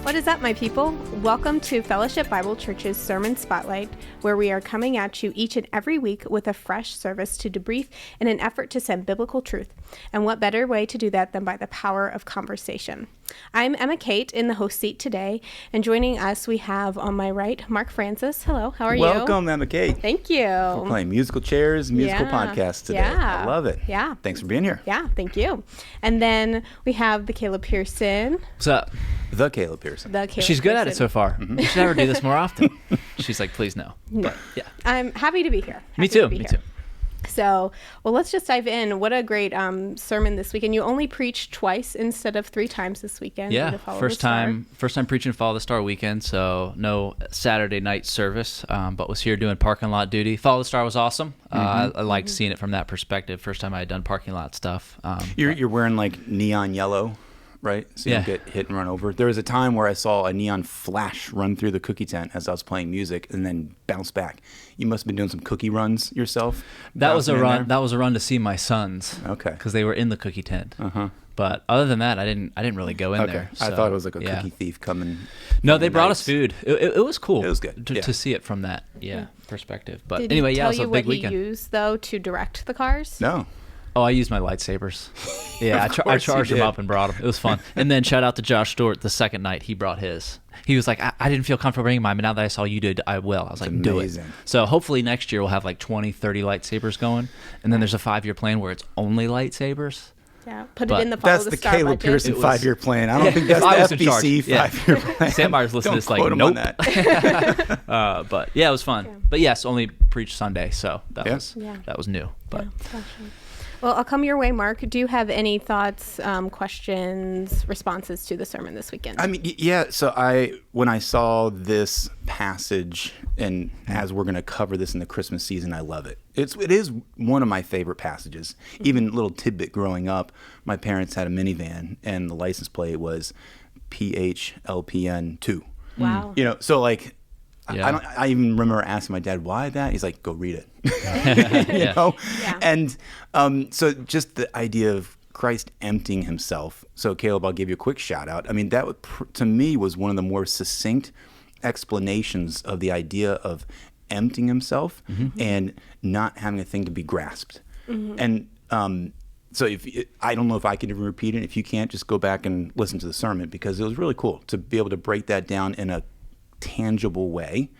What is up, my people? Welcome to Fellowship Bible Church's Sermon Spotlight, where we are coming at you each and every week with a fresh service to debrief in an effort to send biblical truth. And what better way to do that than by the power of conversation? I'm Emma Kate in the host seat today, and joining us we have on my right, Mark Francis. Hello, how are you? Welcome, Emma Kate. Thank you. We're playing musical chairs, musical podcast today. Yeah. I love it. Yeah. Thanks for being here. Yeah, thank you. And then we have the Caleb Pearson. What's up? The Caleb Pearson. She's good at it so far. Mm-hmm. You should have her do this more often. She's like, please no. But yeah. I'm happy to be here. Me too. So, well, let's just dive in. What a great sermon this weekend. You only preached twice instead of 3 times this weekend. Yeah, first time preaching Follow the Star weekend, so no Saturday night service, but was here doing parking lot duty. Follow the Star was awesome. I liked seeing it from that perspective. First time I had done parking lot stuff. You're wearing like neon yellow, right? So you don't get hit and run over. There was a time where I saw a neon flash run through the cookie tent as I was playing music and then bounce back. You must have been doing some cookie runs yourself. That was a run. That was a run to see my sons. Okay. Because they were in the cookie tent. But other than that, I didn't really go in there. So, I thought it was like a cookie thief coming. No, they brought us food. It was cool. It was good to see it from that perspective. But Did anyway, he it tell was a you big what weekend. He used though to direct the cars? No. Oh, I used my lightsabers. Yeah, I charged him up and brought him. It was fun. And then shout out to Josh Stewart. The second night, he brought his. He was like, I didn't feel comfortable bringing mine, but now that I saw you did, I will. I was like, do it. So hopefully next year we'll have like 20, 30 lightsabers going. And then there's a 5-year plan where it's only lightsabers. Yeah, it in the Follow the Star budget. That's the Caleb Pearson 5-year plan. I don't think that's the FBC 5-year plan. Sam Meyer's listening to this like, nope. But yeah, it was fun. Yeah. But yes, only preached Sunday, so that was new. But. Gotcha. Well, I'll come your way, Mark. Do you have any thoughts, questions, responses to the sermon this weekend? I mean, so when I saw this passage, and as we're going to cover this in the Christmas season, I love it. It is one of my favorite passages. Even a little tidbit growing up, my parents had a minivan, and the license plate was PHLPN 2. Wow. So like, I even remember asking my dad, why that? He's like, go read it. And so just the idea of Christ emptying himself. So Caleb, I'll give you a quick shout out. I mean, that to me was one of the more succinct explanations of the idea of emptying himself and not having a thing to be grasped. And so I don't know if I can even repeat it. If you can't, just go back and listen to the sermon, because it was really cool to be able to break that down in a tangible way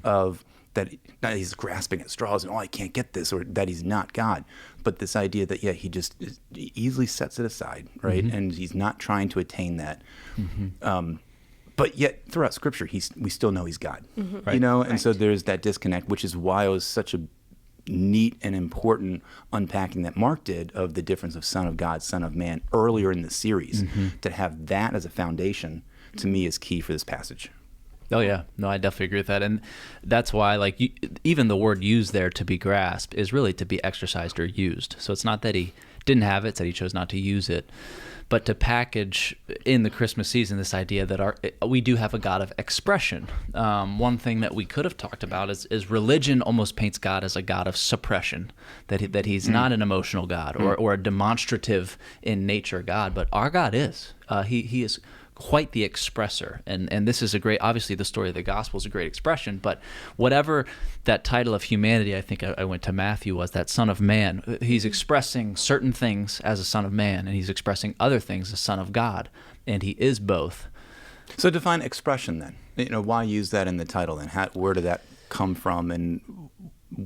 of that not he's grasping at straws and I can't get this, or that he's not God, but this idea that he just easily sets it aside, right? And he's not trying to attain that, but yet throughout Scripture we still know he's God, right? And so there's that disconnect, which is why it was such a neat and important unpacking that Mark did of the difference of Son of God, Son of Man earlier in the series. To have that as a foundation to me is key for this passage. Oh, yeah. No, I definitely agree with that. And that's why, even the word used there, to be grasped, is really to be exercised or used. So it's not that he didn't have it, it's that he chose not to use it. But to package in the Christmas season this idea that we do have a God of expression. One thing that we could have talked about is religion almost paints God as a God of suppression, that he's not an emotional God or a demonstrative in nature God, but our God is. He is quite the expressor, and this is obviously the story of the gospel is a great expression, but whatever that title of humanity, I think I went to Matthew, was that Son of Man. He's expressing certain things as a Son of Man, and he's expressing other things as Son of God, and he is both. So define expression then. Why use that in the title then? Where did that come from? And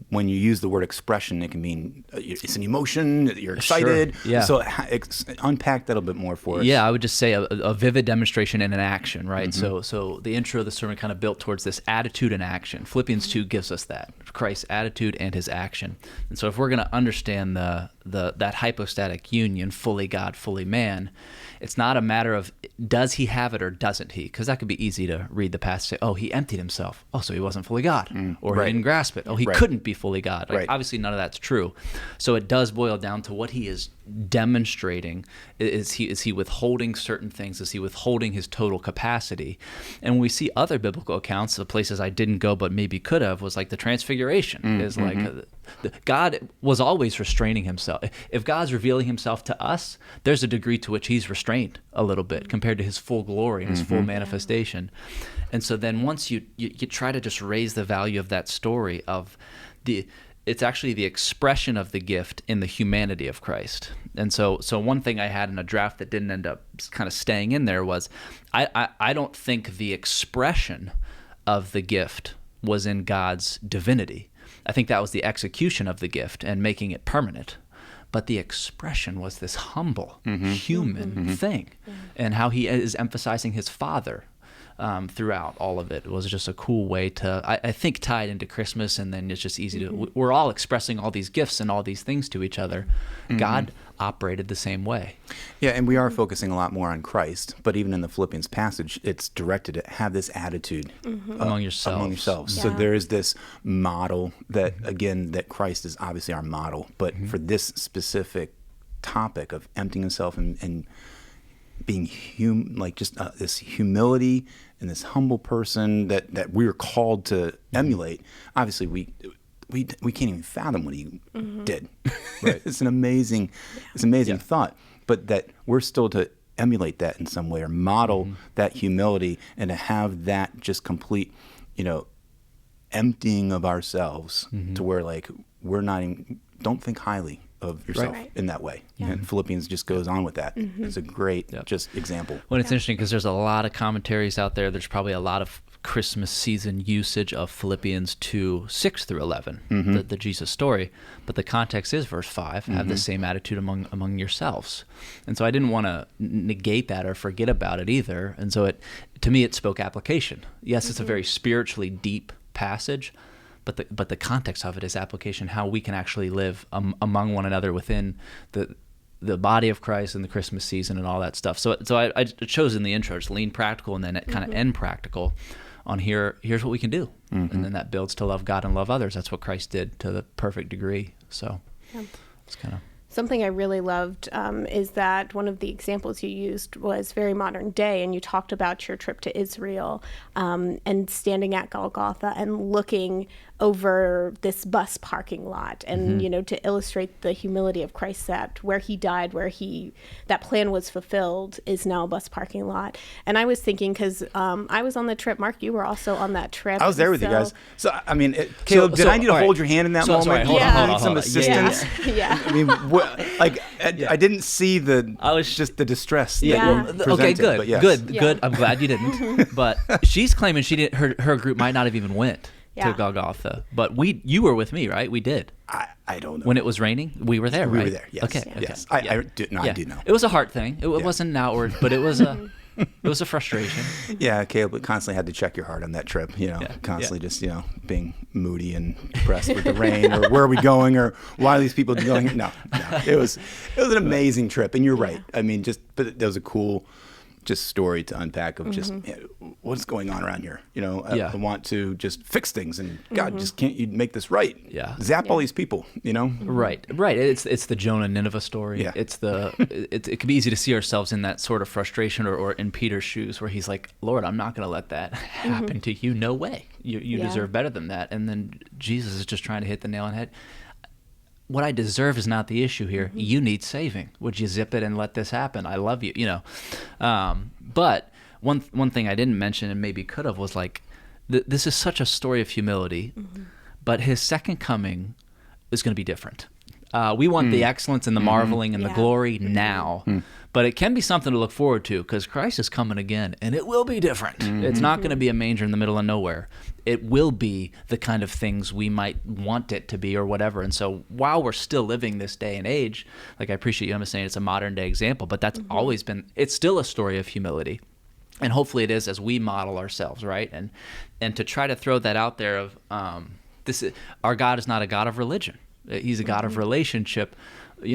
when you use the word expression, it can mean it's an emotion, you're excited. Sure. Yeah. So unpack that a bit more for us. Yeah, I would just say a vivid demonstration and an action, right? So the intro of the sermon kind of built towards this attitude and action. Philippians 2 gives us that, Christ's attitude and his action. And so if we're going to understand that hypostatic union, fully God, fully man, it's not a matter of does he have it or doesn't he? Because that could be easy to read the passage and say, oh, he emptied himself. Oh, so he wasn't fully God. Or he didn't grasp it. Oh, he couldn't be fully God. Obviously, none of that's true. So it does boil down to what he is demonstrating? Is he withholding certain things? Is he withholding his total capacity? And when we see other biblical accounts, the places I didn't go but maybe could have, was like the Transfiguration. Is like God was always restraining himself. If God's revealing himself to us, there's a degree to which he's restrained a little bit compared to his full glory and his full manifestation. And so then once you try to just raise the value of that story of it's actually the expression of the gift in the humanity of Christ. And so one thing I had in a draft that didn't end up kind of staying in there was I don't think the expression of the gift was in God's divinity. I think that was the execution of the gift and making it permanent. But the expression was this humble, human thing, and how he is emphasizing his Father throughout all of it. It was just a cool way to, I think, tie it into Christmas, and then it's just easy to, we're all expressing all these gifts and all these things to each other. God operated the same way. Yeah, and we are focusing a lot more on Christ, but even in the Philippians passage, it's directed to have this attitude Among yourselves. So there is this model that, again, that Christ is obviously our model, but for this specific topic of emptying himself and being this humility and this humble person that we're called to emulate. Obviously, we can't even fathom what he did. Right? It's an amazing thought, but that we're still to emulate that in some way or model that humility and to have that just complete, emptying of ourselves to where like we're not even, don't think highly of yourself in that way. Yeah. And Philippians just goes on with that. It's a great just example. Well, it's interesting because there's a lot of commentaries out there. There's probably a lot of Christmas season usage of Philippians 2, 6 through 11, the Jesus story. But the context is verse 5, have the same attitude among yourselves. And so I didn't want to negate that or forget about it either. And so to me, it spoke application. Yes, it's a very spiritually deep passage, but the context of it is application, how we can actually live among one another within the body of Christ in the Christmas season and all that stuff. So I chose in the intro, just lean practical and then kind of end practical on here's what we can do. And then that builds to love God and love others. That's what Christ did to the perfect degree. So it's kind of... Something I really loved is that one of the examples you used was very modern day, and you talked about your trip to Israel and standing at Golgotha and looking over this bus parking lot and, to illustrate the humility of Christ, that where he died, that plan was fulfilled is now a bus parking lot. And I was thinking, because I was on the trip, Mark, you were also on that trip. I was there with you guys. So, I mean, Caleb, did I need to hold your hand in that moment? Sorry, hold I on, need some assistance. Yeah. I mean, I didn't see just the distress that you presented. Okay, good, but yes. good. I'm glad you didn't. But she's claiming she didn't. Her group might not have even went to Golgotha. But you were with me, right? We did. I don't know. When it was raining, we were there, right? We were there. Yes. Okay. Yes. I do know. It was a heart thing. It wasn't an outward, but it was a. It was a frustration. Yeah, Caleb constantly had to check your heart on that trip, constantly just, being moody and depressed with the rain or where are we going or why are these people going? No. It was an amazing trip. And you're right. I mean, but there was a cool just story to unpack of just what's going on around here. I want to just fix things and God, just can't you make this right? Yeah. Zap all these people, Right. It's the Jonah Nineveh story. Yeah. It can be easy to see ourselves in that sort of frustration or in Peter's shoes where he's like, Lord, I'm not going to let that happen to you. No way. You deserve better than that. And then Jesus is just trying to hit the nail on the head. What I deserve is not the issue here. You need saving. Would you zip it and let this happen? I love you, But one thing I didn't mention and maybe could have was like, this is such a story of humility, but his second coming is going to be different. We want the excellence and the marveling and the glory now, but it can be something to look forward to because Christ is coming again, and it will be different. It's not going to be a manger in the middle of nowhere. It will be the kind of things we might want it to be or whatever. And so while we're still living this day and age, like I appreciate you, Emma, saying it's a modern day example, but that's always been, it's still a story of humility. And hopefully it is as we model ourselves, right? And to try to throw that out there of our God is not a God of religion. He's a God of relationship.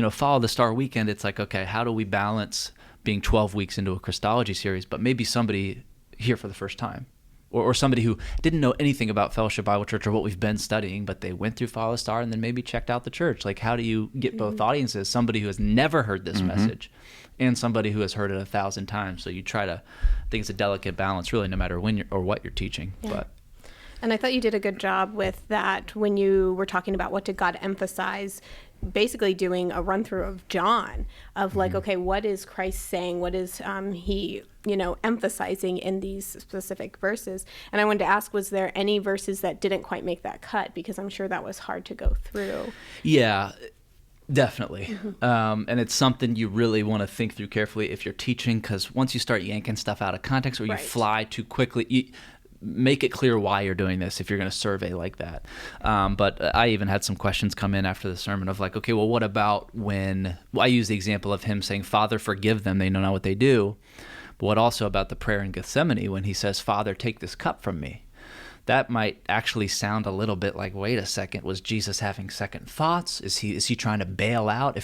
Follow the Star Weekend, it's like, okay, how do we balance being 12 weeks into a Christology series, but maybe somebody here for the first time? or somebody who didn't know anything about Fellowship Bible Church or what we've been studying, but they went through Follow the Star and then maybe checked out the church. Like, how do you get both audiences? Somebody who has never heard this message and somebody who has heard it 1,000 times. So you try to, I think it's a delicate balance, really, no matter when you're, or what you're teaching. Yeah. But And I thought you did a good job with that when you were talking about what did God emphasize, basically doing a run through of John of like, okay, what is Christ saying? What is he, emphasizing in these specific verses? And I wanted to ask, was there any verses that didn't quite make that cut? Because I'm sure that was hard to go through. Yeah, definitely. And it's something you really want to think through carefully if you're teaching, because once you start yanking stuff out of context or you fly too quickly, make it clear why you're doing this if you're going to survey like that. But I even had some questions come in after the sermon of like, okay, well, what about when I use the example of him saying, Father, forgive them, they know not what they do. But what also about the prayer in Gethsemane when he says, Father, take this cup from me? That might actually sound a little bit like, wait a second, was Jesus having second thoughts? Is he trying to bail out?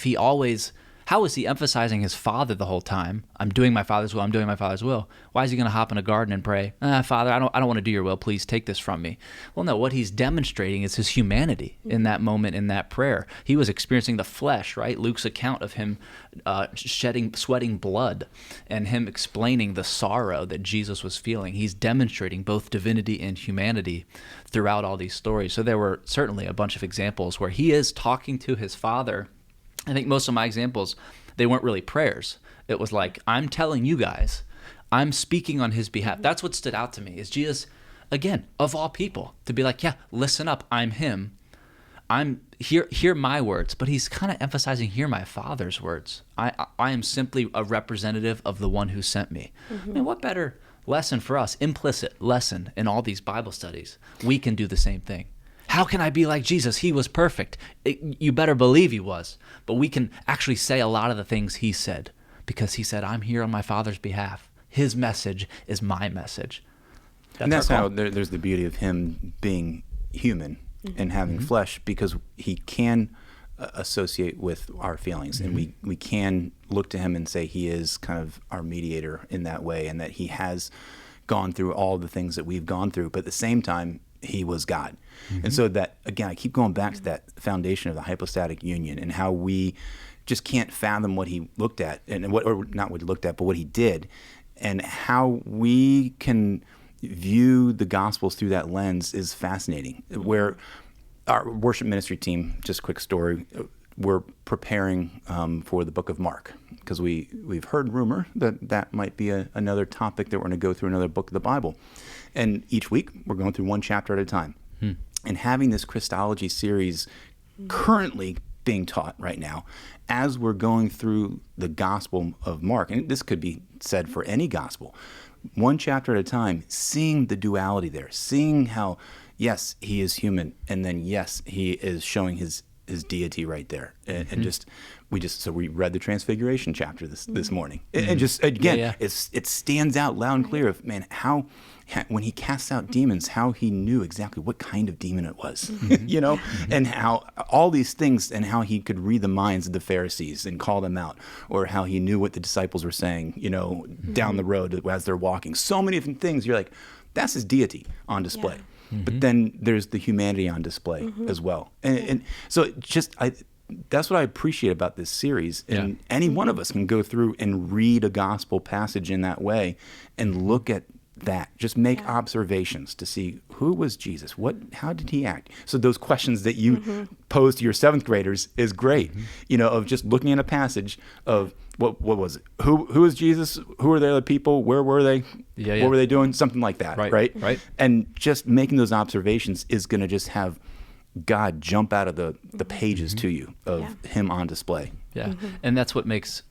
How is he emphasizing his Father the whole time? I'm doing my Father's will. I'm doing my Father's will. Why is he going to hop in a garden and pray, Father, I don't want to do your will. Please take this from me. Well, no, what he's demonstrating is his humanity in that moment, in that prayer. He was experiencing the flesh, right? Luke's account of him sweating blood and him explaining the sorrow that Jesus was feeling. He's demonstrating both divinity and humanity throughout all these stories. So there were certainly a bunch of examples where he is talking to his Father. I think most of my examples, they weren't really prayers. It was like, I'm telling you guys, I'm speaking on his behalf. That's what stood out to me, is Jesus, again, of all people, to be like, yeah, listen up, I'm him. I'm hear my words, but he's kind of emphasizing, hear my Father's words. I am simply a representative of the one who sent me. I mean, what better lesson for us, implicit lesson in all these Bible studies? We can do the same thing. How can I be like Jesus? He was perfect. You better believe he was. But we can actually say a lot of the things he said, because he said, I'm here on my Father's behalf. His message is my message. That's how there's the beauty of him being human and having flesh, because he can associate with our feelings, and we can look to him and say he is kind of our mediator in that way, and that he has gone through all the things that we've gone through, but at the same time, he was God. And so that, again, I keep going back to that foundation of the hypostatic union and how we just can't fathom what he looked at, and or not what he looked at, but what he did, and how we can view the Gospels through that lens is fascinating. Where our worship ministry team, just a quick story, we're preparing for the book of Mark, because we've heard rumor that might be another topic that we're going to go through another book of the Bible. And each week, we're going through one chapter at a time. And having this Christology series currently being taught right now, as we're going through the Gospel of Mark, and this could be said for any Gospel, one chapter at a time, seeing the duality there, seeing how, yes, he is human, and then, yes, he is showing his deity right there. And so we read the Transfiguration chapter this morning. And just, again, it stands out loud and clear of, man, how when he casts out demons, how he knew exactly what kind of demon it was, and how all these things, and how he could read the minds of the Pharisees and call them out, or how he knew what the disciples were saying, down the road as they're walking. So many different things. You're like, that's his deity on display. Yeah. But then there's the humanity on display as well. And so that's what I appreciate about this series. And any one of us can go through and read a gospel passage in that way and look at that. Just make observations to see, who was Jesus? How did he act? So those questions that you pose to your seventh graders is great. Of just looking at a passage of what was it? Who is Jesus? Who are the other people? Where were they? What were they doing? Something like that, right? And just making those observations is going to just have God jump out of the pages to you of him on display. And that's what makes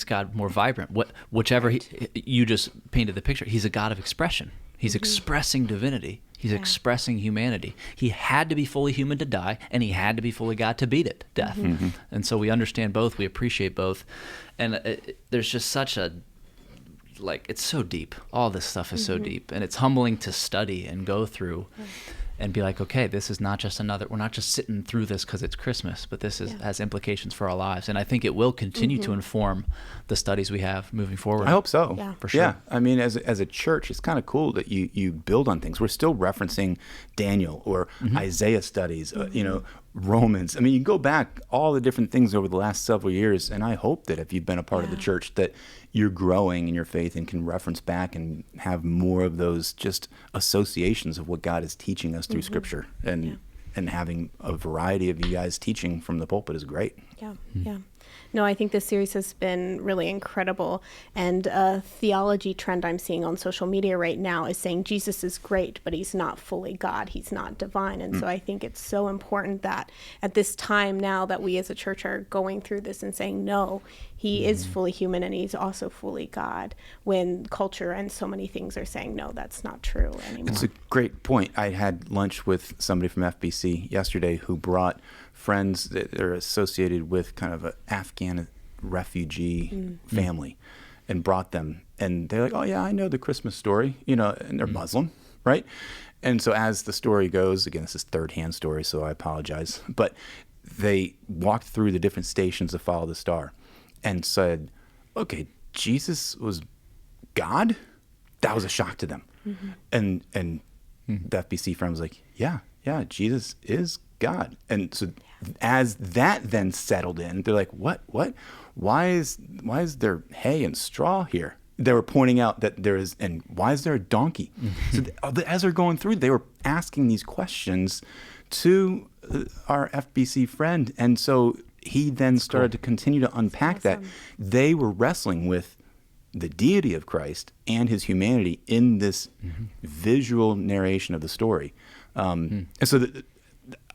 God more vibrant. Whichever you just painted the picture, he's a God of expression. He's expressing divinity. He's expressing humanity. He had to be fully human to die, and he had to be fully God to beat it, death. And so we understand both. We appreciate both. And there's just such it's so deep. All this stuff is so deep, and it's humbling to study and go through. and be like, okay, this is not just we're not just sitting through this because it's Christmas, but this has implications for our lives. And I think it will continue to inform the studies we have moving forward. I hope so. Yeah. For sure. Yeah. I mean, as a church, it's kind of cool that you build on things. We're still referencing Daniel or Isaiah studies, Romans. I mean, you go back all the different things over the last several years, and I hope that if you've been a part of the church, that you're growing in your faith and can reference back and have more of those just associations of what God is teaching us through Scripture. And having a variety of you guys teaching from the pulpit is great. Yeah, yeah. No, I think this series has been really incredible. And a theology trend I'm seeing on social media right now is saying Jesus is great, but he's not fully God. He's not divine. And so I think it's so important that at this time now that we as a church are going through this and saying, no, he is fully human and he's also fully God, when culture and so many things are saying, no, that's not true anymore. It's a great point. I had lunch with somebody from FBC yesterday who brought friends that are associated with kind of an Afghan refugee family and brought them. And they're like, oh, yeah, I know the Christmas story, and they're Muslim, right? And so as the story goes, again, this is third-hand story, so I apologize, but they walked through the different stations of Follow the Star and said, okay, Jesus was God? That was a shock to them. And the FBC friend was like, yeah, Jesus is God. And so as that then settled in, they're like, what? Why is there hay and straw here? They were pointing out that and why is there a donkey? So as they're going through, they were asking these questions to our FBC friend. And so he then started to continue to unpack that. They were wrestling with the deity of Christ and his humanity in this visual narration of the story. And so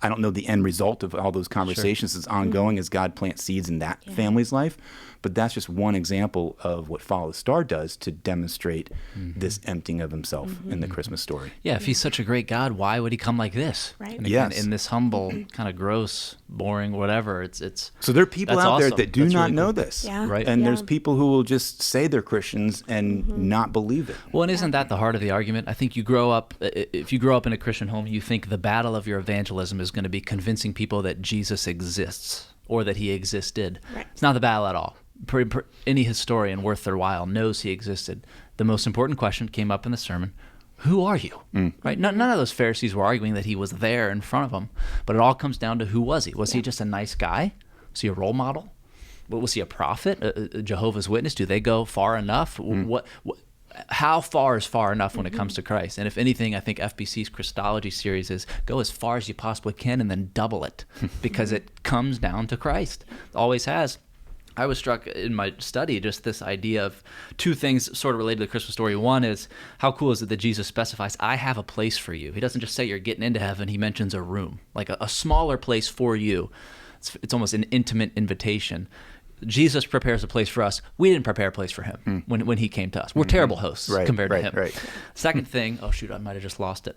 I don't know the end result of all those conversations. It's ongoing as God plants seeds in that family's life. But that's just one example of what Follow the Star does to demonstrate this emptying of himself in the Christmas story. Yeah, if he's such a great God, why would he come like this? Right. And again, in this humble, kind of gross, boring, whatever. It's So there are people out there awesome. that do That's not really know cool. this. Yeah. Right. And there's people who will just say they're Christians and not believe it. Well, and isn't that the heart of the argument? I think if you grow up in a Christian home, you think the battle of your evangelism is going to be convincing people that Jesus exists or that he existed. Right. It's not the battle at all. Any historian worth their while knows he existed. The most important question came up in the sermon: who are you? Right? None of those Pharisees were arguing that he was there in front of them, but it all comes down to who was he? Was he just a nice guy? Was he a role model? Was he a prophet? A Jehovah's Witness? Do they go far enough? How far is far enough when it comes to Christ? And if anything, I think FBC's Christology series is go as far as you possibly can and then double it, because it comes down to Christ. It always has. I was struck in my study just this idea of two things sort of related to the Christmas story. One is, how cool is it that Jesus specifies, I have a place for you. He doesn't just say you're getting into heaven. He mentions a room, like a smaller place for you. It's almost an intimate invitation. Jesus prepares a place for us. We didn't prepare a place for him when he came to us. We're terrible hosts compared to him. Right. Second thing, oh shoot, I might have just lost it.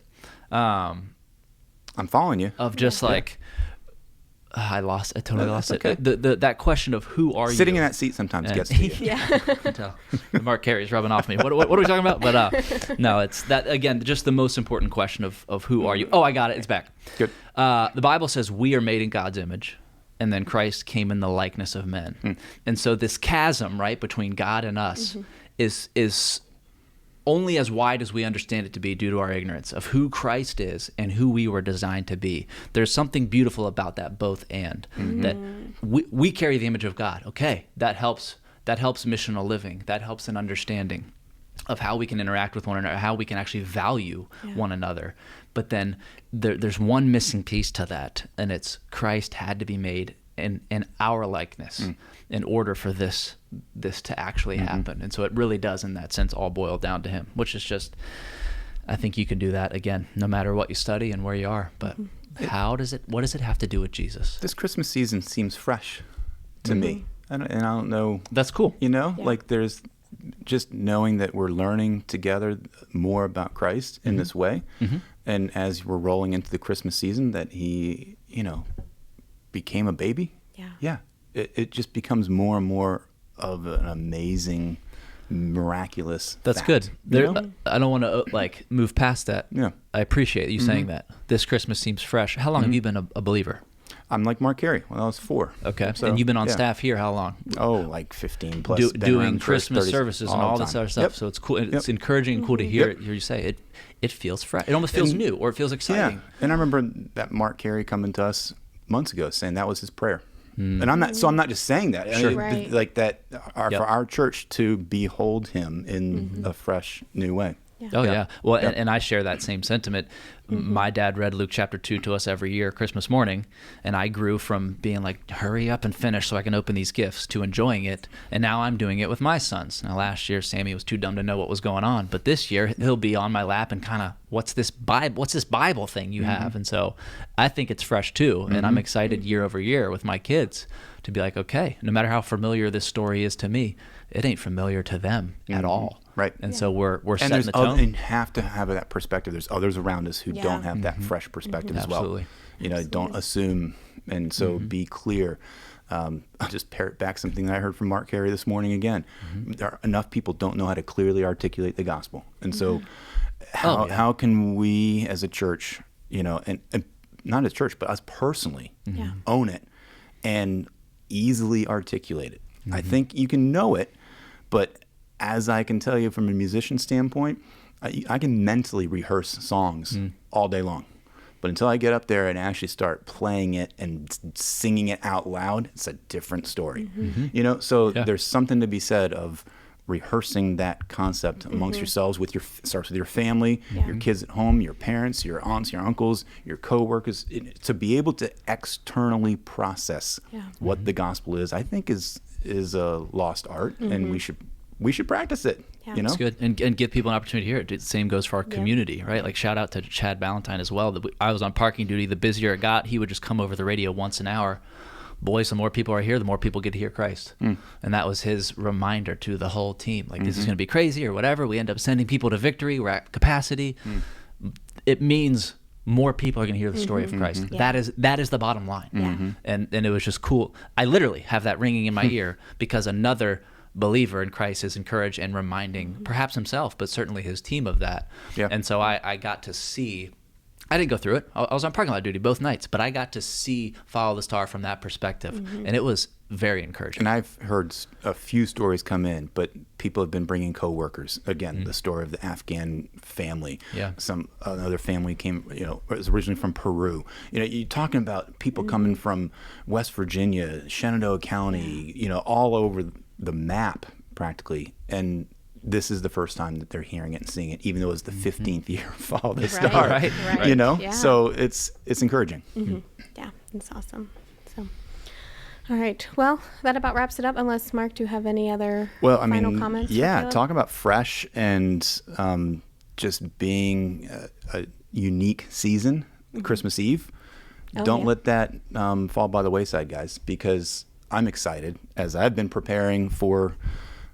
I'm following you. Of just like, I totally lost it. That question of who are you? Sitting in that seat sometimes gets to you. Yeah. I can tell. Mark Carey's rubbing off me. What are we talking about? But no, it's that, again, just the most important question of who are you? Oh, I got it. It's back. Good. The Bible says we are made in God's image, and then Christ came in the likeness of men. And so this chasm, right, between God and us is only as wide as we understand it to be due to our ignorance of who Christ is and who we were designed to be. There's something beautiful about that both and, that we carry the image of God. Okay, that helps missional living. That helps an understanding of how we can interact with one another, how we can actually value one another. But then there's one missing piece to that, and it's Christ had to be made in our likeness in order for this to actually happen. And so it really does, in that sense, all boil down to him, which is just, I think you can do that, again, no matter what you study and where you are. But what does it have to do with Jesus? This Christmas season seems fresh to me. I don't know. That's cool. Like there's just knowing that we're learning together more about Christ in this way. And as we're rolling into the Christmas season, that he, became a baby. Yeah. It just becomes more and more of an amazing miraculous That's fact, good. you know? I don't want to like move past that. Yeah. I appreciate you saying that. This Christmas seems fresh. How long have you been a believer? I'm like Mark Carey when I was 4. Okay. So, and you've been on yeah. staff here how long? Oh, like 15 plus. Been Doing around the church Christmas 30 services and all this other stuff. Yep. So it's cool. It's Yep. encouraging and cool to hear you say it. It feels fresh. It almost feels new, or it feels exciting. Yeah. And I remember that Mark Carey coming to us months ago saying that was his prayer. And I'm not just saying that. Sure. I mean, Right. like that Yep. for our church to behold him in a fresh new way. Yeah. Oh yeah. Well, Yeah. and I share that same sentiment. My dad read Luke chapter 2 to us every year, Christmas morning, and I grew from being like, hurry up and finish so I can open these gifts, to enjoying it. And now I'm doing it with my sons. Now last year, Sammy was too dumb to know what was going on, but this year he'll be on my lap and kind of, what's this Bible thing you have? And so I think it's fresh too. And I'm excited year over year with my kids to be like, okay, no matter how familiar this story is to me, it ain't familiar to them at all. Right. And so we're And setting there's the tone. and have to have that perspective. There's others around us who Yeah. don't have that fresh perspective as well. Absolutely. You know, don't assume, and so be clear. I'll just parrot back something that I heard from Mark Carey this morning again. There are enough people don't know how to clearly articulate the gospel, and so how can we as a church, you know, and not as a church, but us personally, Yeah. own it and easily articulate it? I think you can know it, but as I can tell you from a musician standpoint, I can mentally rehearse songs all day long. But until I get up there and actually start playing it and singing it out loud, it's a different story. You know, so there's something to be said of rehearsing that concept amongst yourselves starts with your family, your kids at home, your parents, your aunts, your uncles, your coworkers, to be able to externally process what the gospel is, I think is a lost art, and we should practice it. Yeah. You know, It's good, and give people an opportunity to hear it. The same goes for our community, right? Like shout out to Chad Ballantyne as well. I was on parking duty. The busier it got, he would just come over the radio once an hour. Boy, the more people are here, the more people get to hear Christ. And that was his reminder to the whole team. Like, this is going to be crazy or whatever. We end up sending people to victory. We're at capacity. It means more people are going to hear the story of Christ. Yeah. That is the bottom line. And it was just cool. I literally have that ringing in my ear because another believer in Christ is encouraged and reminding perhaps himself, but certainly his team of that. Yeah. And so I got to see, I didn't go through it. I was on parking lot duty both nights, but I got to see Follow the Star from that perspective. And it was very encouraging. And I've heard a few stories come in, but people have been bringing coworkers. Again, the story of the Afghan family. Yeah. Another family came, you know, was originally from Peru. You know, you're talking about people coming from West Virginia, Shenandoah County, you know, all over the map practically. And this is the first time that they're hearing it and seeing it, even though it's the 15th year of Follow the Star. Right. You know, Yeah. so it's encouraging. Yeah, that's awesome. So, all right. Well, that about wraps it up. Unless Mark, do you have any other final comments? Yeah, talking about fresh and just being a unique season, Christmas Eve. Don't let that fall by the wayside, guys, because I'm excited as I've been preparing for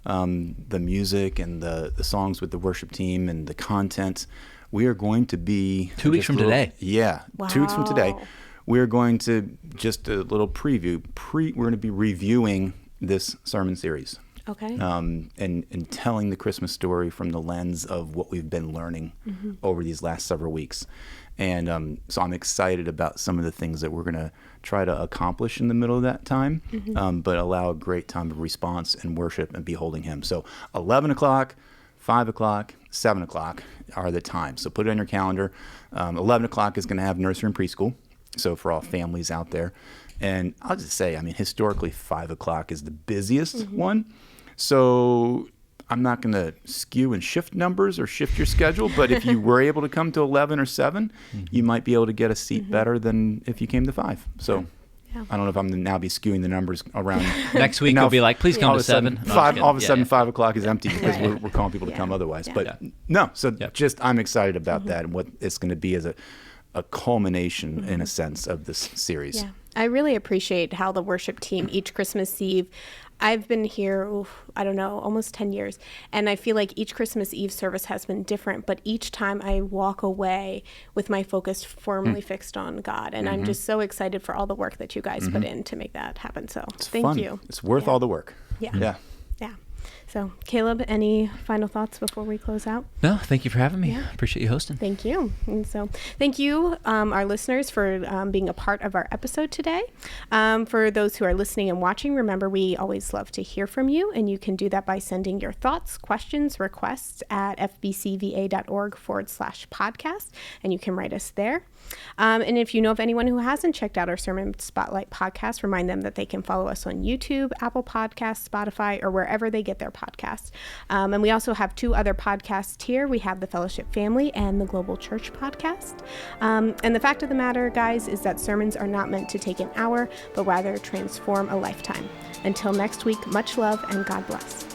the music and the songs with the worship team and the content. We are going to be 2 weeks from today. Yeah, 2 weeks from today. Wow. We're going to, just a little preview, we're going to be reviewing this sermon series. Okay. And telling the Christmas story from the lens of what we've been learning over these last several weeks. And so I'm excited about some of the things that we're going to try to accomplish in the middle of that time, but allow a great time of response and worship and beholding him. So 11 o'clock, 5 o'clock, 7 o'clock are the times. So put it on your calendar. 11 o'clock is going to have nursery and preschool. So for all families out there. And I'll just say, I mean, historically 5 o'clock is the busiest one. So I'm not going to skew and shift numbers or shift your schedule, but if you were able to come to 11 or 7, you might be able to get a seat better than if you came to 5. So Yeah. I don't know if I'm going to now be skewing the numbers around. Next week, Now, we'll be like, please come all to of a sudden, 7. No, I'm kidding. all of a sudden, Yeah. 5 o'clock is empty because Right. we're calling people to come otherwise. Yeah. But no, so Yep. just I'm excited about that and what it's going to be as a culmination, in a sense, of this series. Yeah. I really appreciate how the worship team each Christmas Eve, I've been here, I don't know, almost 10 years. And I feel like each Christmas Eve service has been different, but each time I walk away with my focus firmly fixed on God. And I'm just so excited for all the work that you guys put in to make that happen. So It's thank fun. you. It's worth all the work. Yeah. Yeah. Yeah. So, Caleb, any final thoughts before we close out? No, thank you for having me. Appreciate you hosting. Thank you. And so thank you, our listeners, for being a part of our episode today. For those who are listening and watching, remember, we always love to hear from you, and you can do that by sending your thoughts, questions, requests at fbcva.org/podcast, and you can write us there. And if you know of anyone who hasn't checked out our Sermon Spotlight podcast, remind them that they can follow us on YouTube, Apple Podcasts, Spotify, or wherever they get their podcasts. And we also have 2 other podcasts here. We have the Fellowship Family and the Global Church podcast. And the fact of the matter, guys, is that sermons are not meant to take an hour, but rather transform a lifetime. Until next week, much love and God bless.